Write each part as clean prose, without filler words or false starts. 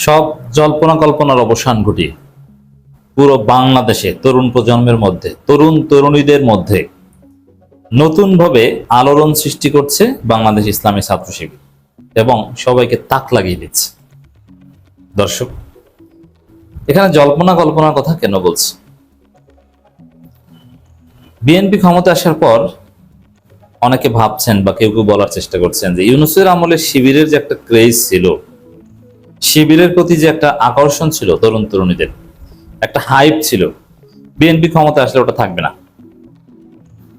সব জল্পনা কল্পনার অবসান ঘটিয়ে পুরো বাংলাদেশে তরুণ প্রজন্মের মধ্যে, তরুণ তরুণীদের মধ্যে নতুনভাবে আলোড়ন সৃষ্টি করছে বাংলাদেশ ইসলামী ছাত্র শিবির এবং সবাইকে তাক লাগিয়ে দিচ্ছে। দর্শক, এখানে জল্পনা কল্পনার কথা কেন বলছি? বিএনপি ক্ষমতা আসার পর অনেকে ভাবছেন বা কেউ কেউ বলার চেষ্টা করছেন যে ইউনূসের আমলে শিবিরের যে একটা ক্রেজ ছিল, শিবিরের প্রতি যে একটা আকর্ষণ ছিল, তরুণ তরুণীদের একটা হাইপ ছিল, বিএনপি ক্ষমতা আসলে ওটা থাকবে না।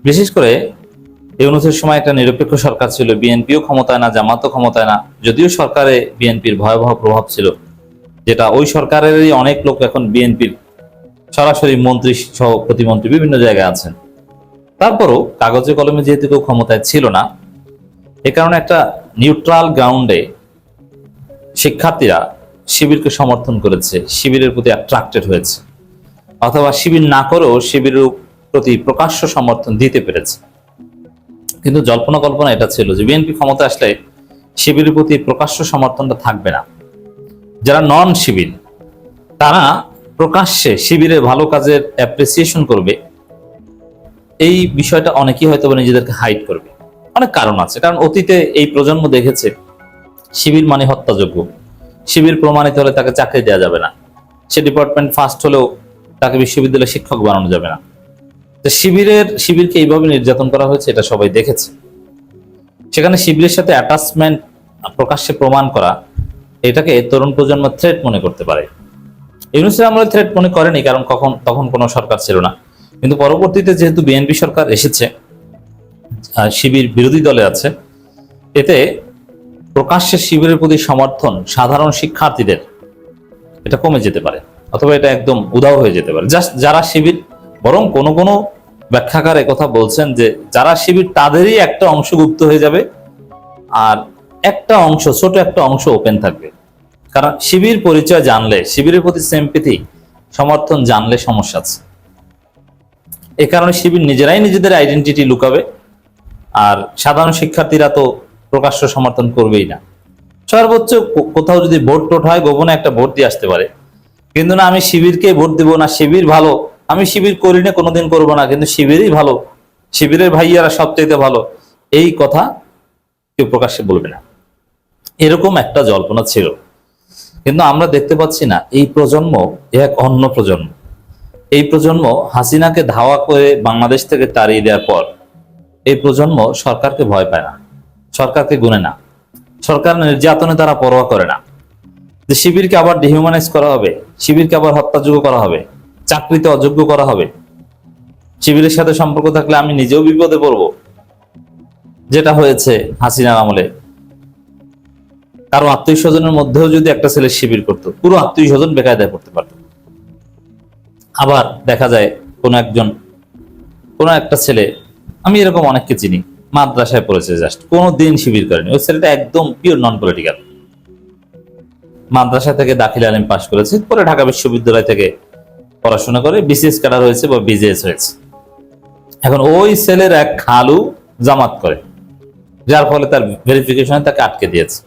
বিশেষ করে ইউনূসের সময় একটা নিরপেক্ষ সরকার ছিল, বিএনপিও ক্ষমতায় না, জামাতও ক্ষমতায় না, যদিও সরকারে বিএনপির ভয়াবহ প্রভাব ছিল, যেটা ওই সরকারেরই অনেক লোক এখন বিএনপির সরাসরি মন্ত্রী সহ প্রতিমন্ত্রী বিভিন্ন জায়গায় আছেন। তারপরও কাগজে কলমে যেহেতু কেউ ক্ষমতায় ছিল না, এ কারণে একটা নিউট্রাল গ্রাউন্ডে শিক্ষার্থীরা শিবিরকে সমর্থন করেছে, শিবিরের প্রতি অ্যাট্রাক্টেড হয়েছে, অথবা শিবির না করেও শিবিরের প্রতি প্রকাশ্য সমর্থন দিতে পেরেছে। কিন্তু জল্পনা কল্পনা এটা ছিল যে বিএনপি ক্ষমতা আসলে শিবিরের প্রতি প্রকাশ্য সমর্থনটা থাকবে না। যারা নন শিবির তারা প্রকাশ্যে শিবিরের ভালো কাজের অ্যাপ্রিসিয়েশন করবে, এই বিষয়টা অনেকেই হয়তো নিজেদেরকে হাইড করবে। অনেক কারণ আছে, কারণ অতীতে এই প্রজন্ম দেখেছে শিবির মানে হত্যাযোগ্য, শিবির প্রমাণিত হলে তাকে চাকরি দেওয়া যাবে না, সে ডিপার্টমেন্ট ফার্স্ট হলেও তাকে বিশ্ববিদ্যালয়ে শিক্ষক বানানো যাবে না। তো শিবিরকে এইভাবে নির্যাতন করা হয়েছে, এটা সবাই দেখেছে। সেখানে শিবিরের সাথে অ্যাটাচমেন্ট প্রকাশ্যে প্রমাণ করা, এটাকে তরুণ প্রজন্ম থ্রেট মনে করতে পারে। ইউনূসের আমলে থ্রেট মনে করেনি, কারণ তখন কোনো সরকার ছিল না। কিন্তু পরবর্তীতে যেহেতু বিএনপি সরকার এসেছে, শিবির বিরোধী দলে আছে, এতে প্রকাশ্যে শিবিরের প্রতি সমর্থন সাধারণ শিক্ষার্থীদের এটা কমে যেতে পারে, অথবা এটা একদম উধাও হয়ে যেতে পারে। জাস্ট যারা শিবির, বরং কোনো কোনো ব্যাখ্যাকার কথা বলছেন যে যারা শিবির তাদেরই একটা অংশ গুপ্ত হয়ে যাবে, আর একটা অংশ, ছোট একটা অংশ ওপেন থাকবে। কারণ শিবির পরিচয় জানলে, শিবিরের প্রতি সিম্প্যাথি সমর্থন জানলে সমস্যা আছে। এ কারণে শিবির নিজেরাই নিজেদের আইডেন্টিটি লুকাবে, আর সাধারণ শিক্ষার্থীরা তো প্রকাশ্য সমর্থন করবেই না। সর্বোচ্চ কোথাও যদি ভোট টোট হয়, গোপনে একটা ভোট দিয়ে আসতে পারে, কিন্তু না আমি শিবিরকে ভোট দিব না, শিবির ভালো, আমি শিবির করি না, কোনোদিন করবো না, কিন্তু শিবিরই ভালো, শিবিরের ভাইয়ারা সবচাইতে ভালো, এই কথা কেউ প্রকাশ্যে বলবে না। এরকম একটা জল্পনা ছিল। কিন্তু আমরা দেখতে পাচ্ছি না, এই প্রজন্ম এক অন্য প্রজন্ম। এই প্রজন্ম হাসিনাকে ধাওয়া করে বাংলাদেশ থেকে তাড়িয়ে দেওয়ার পর এই প্রজন্ম সরকারকে ভয় পায় না, সরকারকে গুনে না, সরকার নির্যাতনে তারা পরোয়া করে না। যে শিবিরকে আবার ডিহিউম্যানাইজ করা হবে, শিবিরকে আবার হত্যাযোগ্য করা হবে, চাকরিতে অযোগ্য করা হবে, শিবিরের সাথে সম্পর্ক থাকলে আমি নিজেও বিপদে পড়বো, যেটা হয়েছে হাসিনার আমলে। কারো আত্মীয় স্বজনের মধ্যেও যদি একটা ছেলে শিবির করতো, পুরো আত্মীয় স্বজন বেকায়দায় পড়তে পারত। আবার দেখা যায় কোনো একটা ছেলে, আমি এরকম অনেককে চিনি, মাদ্রাসায় পড়েছে, জাস্ট কোনো দিন শিবির করেনি, ওই ছেলেটা একদম পিওর নন পলিটিক্যাল, মাদ্রাসা থেকে দাখিল আলিম পাশ করেছে, পরে ঢাকা বিশ্ববিদ্যালয় থেকে পড়াশোনা করে বিসিএস ক্যাডার হয়েছে বা বিজেএস হয়েছে। এখন ওই ছেলের এক খালু জামাত করে, যার ফলে তার ভেরিফিকেশনে তাকে আটকে দিয়েছে।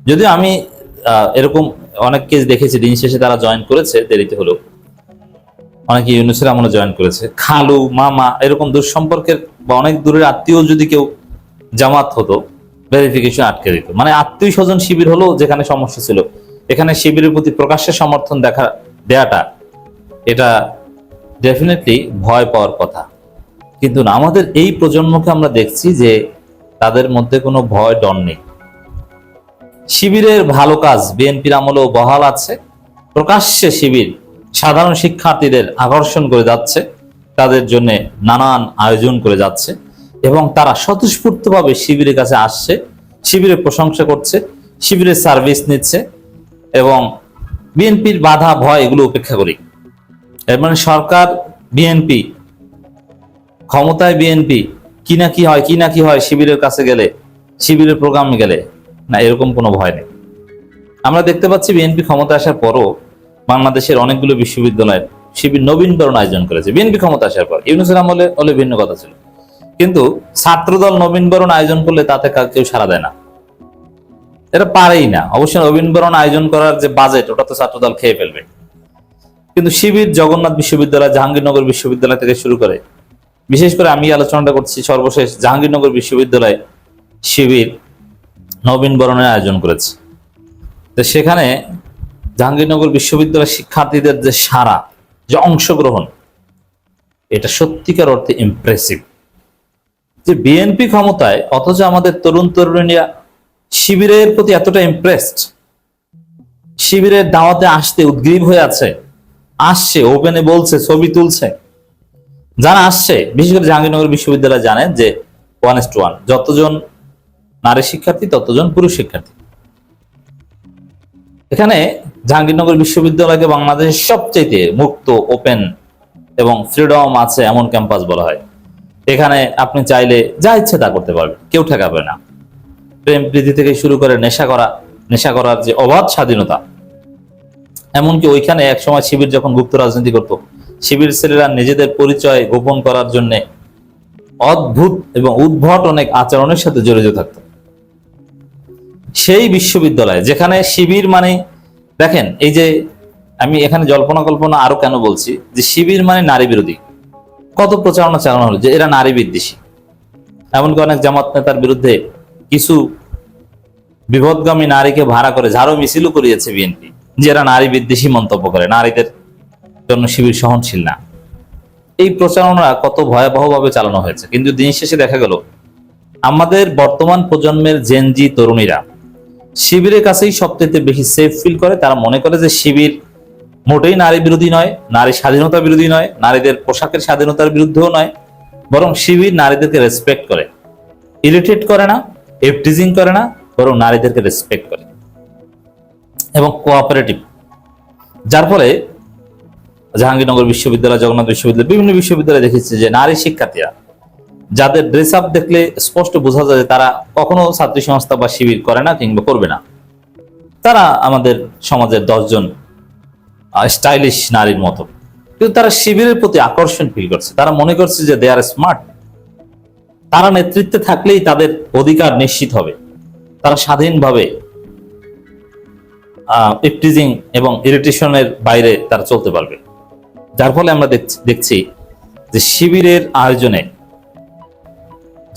যদিও আমি এরকম অনেক কেস দেখেছি, দিন শেষে তারা জয়েন করেছে, দেরিতে হলো, অনেকে ইউনূসের আমলে জয়েন করেছে। খালু, মামা, এরকম দূর সম্পর্কের বা অনেক দূরের আত্মীয় যদি কেউ জামাত হতো, ভেরিফিকেশন আটকে দিত। মানে আত্মীয় স্বজন শিবির হলো যেখানে সমস্যা ছিল, এখানে শিবিরের প্রতি প্রকাশ্যে সমর্থন দেয়াটা, এটা ডেফিনেটলি ভয় পাওয়ার কথা। কিন্তু না, আমাদের এই প্রজন্মকে আমরা দেখছি যে তাদের মধ্যে কোনো ভয় ডর নেই। শিবিরের ভালো কাজ বিএনপির আমলেও বহাল আছে, প্রকাশ্যে শিবির সাধারণ শিক্ষার্থীদের আকর্ষণ করে যাচ্ছে, তাদের জন্য নানান আয়োজন করে যাচ্ছে, এবং তারা স্বতঃস্ফূর্তভাবে শিবিরের কাছে আসছে, শিবিরের প্রশংসা করছে, শিবিরের সার্ভিস নিচ্ছে, এবং বিএনপির বাধা ভয় এগুলো উপেক্ষা করি। এর মানে সরকার বিএনপি, ক্ষমতায় বিএনপি, কি না কি হয় শিবিরের কাছে গেলে, শিবিরের প্রোগ্রামে গেলে, না, এরকম কোনো ভয় নেই। আমরা দেখতে পাচ্ছি বিএনপি ক্ষমতা আসার পরও বাংলাদেশের অনেকগুলো বিশ্ববিদ্যালয়ে শিবির নবীনবরণ আয়োজন করেছে। বিএনপি ক্ষমতা আসার পর, ইউনূসের আমলে হলে ভিন্ন কথা ছিল, কিন্তু ছাত্রদল নবীনবরণ আয়োজন করলে তাতে কেউ সাড়া দেয় না। এরা পারেই না। অবশ্যই নবীনবরণ আয়োজন করার যে বাজেট, ওটা তো ছাত্রদল খেয়ে ফেলবে। কিন্তু শিবির জগন্নাথ বিশ্ববিদ্যালয়, জাহাঙ্গীরনগর বিশ্ববিদ্যালয় থেকে শুরু করে, বিশেষ করে আমি আলোচনাটা করছি সর্বশেষ জাহাঙ্গীরনগর বিশ্ববিদ্যালয়ে শিবির নবীনবরণের আয়োজন করেছে। তো সেখানে জাহাঙ্গীরনগর বিশ্ববিদ্যালয়ের শিক্ষার্থীদের যে সারা, যে অংশগ্রহণ, এটা সত্যিকার অর্থে ইমপ্রেসিভ। যে বিএনপি ক্ষমতায় অথচ আমাদের তরুণ তরুণীরা শিবিরের প্রতি এতটা ইমপ্রেসড, শিবিরের দাওয়াতে আসতে উদ্গ্রীব হয়ে আছে, আসছে, ওপেনে বলছে, ছবি তুলছে। যারা আসছে, বিশেষ করে জাহাঙ্গীরনগর বিশ্ববিদ্যালয় জানেন যে 1:1, যতজন নারী শিক্ষার্থী ততজন পুরুষ শিক্ষার্থী। এখানে জাহাঙ্গীরনগর বিশ্ববিদ্যালয়কে বাংলাদেশের সবচেয়ে মুক্ত, ওপেন এবং ফ্রিডম আছে এমন ক্যাম্পাস বলা হয়। এখানে আপনি চাইলে যা ইচ্ছে তা করতে পারবেন, কেউ ঠেকাবে না। প্রেম প্রীতি থেকে শুরু করে নেশা করার যে অবাধ স্বাধীনতা। এমনকি ওইখানে একসময় শিবির যখন গুপ্ত রাজনীতি করত, শিবির ছেলেরা নিজেদের পরিচয় গোপন করার জন্য অদ্ভুত এবং উদ্ভট অনেক আচরণের সাথে জড়িত থাকত। সেই বিশ্ববিদ্যালয় যেখানে শিবির মানে, দেখেন এই যে আমি এখানে জল্পনা কল্পনা আরো কেন বলছি, যে শিবির মানে নারী বিরোধী। কত প্রচারণা চালানো হলো যে এরা নারী বিদ্বেষী। এমনকি অনেক জামাত নেতার বিরুদ্ধে কিছু বিপদগামী নারীকে ভাড়া করে ঝাড়ু মিছিলও করিয়েছে বিএনপি, যে এরা নারী বিদ্বেষী মন্তব্য করে, নারীদের জন্য শিবির সহনশীল না। এই প্রচারণা কত ভয়াবহভাবে চালানো হয়েছে। কিন্তু দিন শেষে দেখা গেল আমাদের বর্তমান প্রজন্মের জেনজি তরুণীরা শিবিরের কাছেই সবচেয়ে বেশি সেফ ফিল করে। তারা মনে করে যে শিবির মোটেই নারী বিরোধী নয়, নারী স্বাধীনতা বিরোধী নয়, নারীদের পোশাকের স্বাধীনতার বিরুদ্ধেও নয়, বরং শিবির নারীদেরকে রেসপেক্ট করে, ইরিটেট করে না, এফটিজিং করে না, বরং নারীদেরকে রেসপেক্ট করে এবং কোঅপারেটিভ। যার ফলে জাহাঙ্গীরনগর বিশ্ববিদ্যালয়, জগন্নাথ বিশ্ববিদ্যালয়, বিভিন্ন বিশ্ববিদ্যালয়ে দেখেছি যে নারী শিক্ষার্থীরা যাদের ড্রেস আপ দেখলে স্পষ্ট বোঝা যায় যে তারা কখনো ছাত্রী সংস্থা বা শিবির করে না কিংবা করবে না। তারা আমাদের সমাজের 10 জন স্টাইলিশ নারীর মতো, কিন্তু তারা শিবিরের প্রতি আকর্ষণ ফিল করছে। তারা মনে করছে যে দে আর স্মার্ট, তারা নেতৃত্বে থাকলেই তাদের অধিকার নিশ্চিত হবে, তারা স্বাধীনভাবে ইফটিজিং এবং ইরিটেশনের বাইরে তারা চলতে পারবে। যার ফলে আমরা দেখছি যে শিবিরের আয়োজনে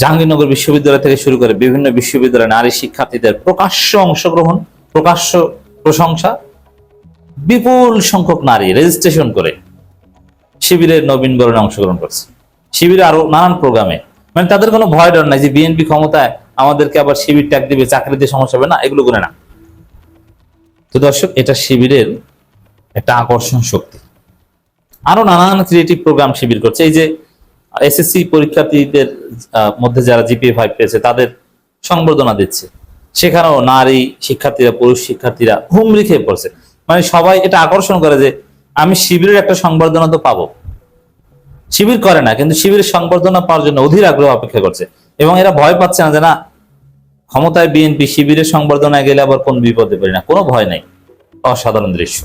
জাহাঙ্গীরনগর বিশ্ববিদ্যালয় থেকে শুরু করে বিভিন্ন বিশ্ববিদ্যালয়ে নারী শিক্ষার্থীদের প্রকাশ্য অংশগ্রহণ, প্রকাশ্য প্রশংসা। বিপুল সংখ্যক নারী রেজিস্ট্রেশন করে শিবিরের নবীনবরণে অংশগ্রহণ করছে, শিবিরে আরো নানান প্রোগ্রামে। মানে তাদের কোনো ভয় ডর নাই যে বিএনপি ক্ষমতায় আমাদেরকে আবার শিবির ট্যাগ দিবে, চাকরি দিয়ে সমস্যা হবে না, এগুলো করে না। তো দর্শক, এটা শিবিরের একটা আকর্ষণ শক্তি। আরো নানান ক্রিয়েটিভ প্রোগ্রাম শিবির করছে। এই যে এসএসসি পরীক্ষার্থীদের মধ্যে যারা জিপিএ 5 পেয়েছে তাদের সংবর্ধনা দিচ্ছে, সেখানেও নারী শিক্ষার্থীরা, পুরুষ শিক্ষার্থীরা হুমড়ি খেয়ে পড়ছে। মানে সবাই এটা আকর্ষণ করে যে আমি শিবিরের একটা সংবর্ধনা তো পাবো। শিবির করে না, কিন্তু শিবিরের সংবর্ধনা পাওয়ার জন্য অধীর আগ্রহ অপেক্ষা করছে। এবং এরা ভয় পাচ্ছে না যে না, ক্ষমতায় বিএনপি, শিবিরের সংবর্ধনায় গেলে আবার কোন বিপদে পড়ি না, কোনো ভয় নাই। অসাধারণ দৃশ্য।